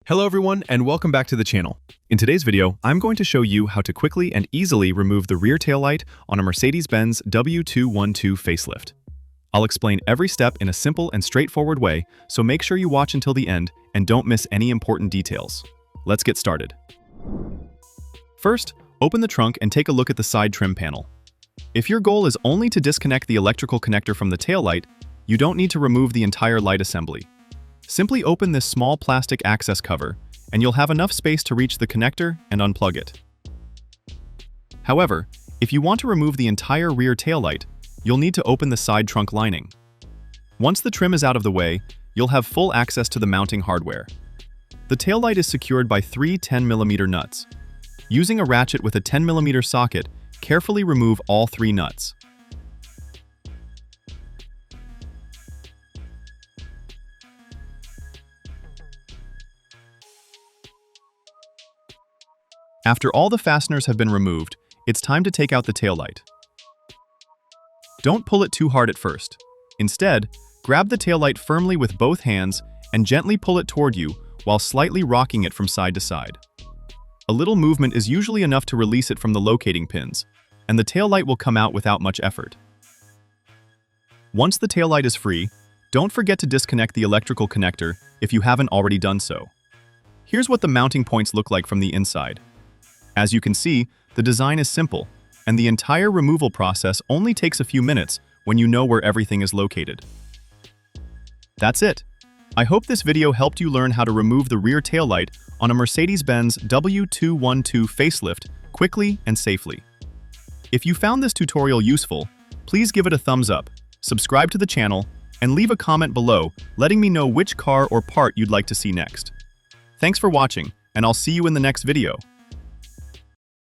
Hello everyone and welcome back to the channel. In today's video, I'm going to show you how to quickly and easily remove the rear taillight on a Mercedes-Benz W212 Facelift. I'll explain every step in a simple and straightforward way, so make sure you watch until the end and don't miss any important details. Let's get started. First, open the trunk and take a look at the side trim panel. If your goal is only to disconnect the electrical connector from the taillight, you don't need to remove the entire light assembly. Simply open this small plastic access cover, and you'll have enough space to reach the connector and unplug it. However, if you want to remove the entire rear taillight, you'll need to open the side trunk lining. Once the trim is out of the way, you'll have full access to the mounting hardware. The taillight is secured by three 10mm nuts. Using a ratchet with a 10mm socket, carefully remove all three nuts. After all the fasteners have been removed, it's time to take out the taillight. Don't pull it too hard at first. Instead, grab the taillight firmly with both hands and gently pull it toward you while slightly rocking it from side to side. A little movement is usually enough to release it from the locating pins, and the taillight will come out without much effort. Once the taillight is free, don't forget to disconnect the electrical connector if you haven't already done so. Here's what the mounting points look like from the inside. As you can see, the design is simple, and the entire removal process only takes a few minutes when you know where everything is located. That's it. I hope this video helped you learn how to remove the rear taillight on a Mercedes-Benz W212 Facelift quickly and safely. If you found this tutorial useful, please give it a thumbs up, subscribe to the channel, and leave a comment below letting me know which car or part you'd like to see next. Thanks for watching, and I'll see you in the next video.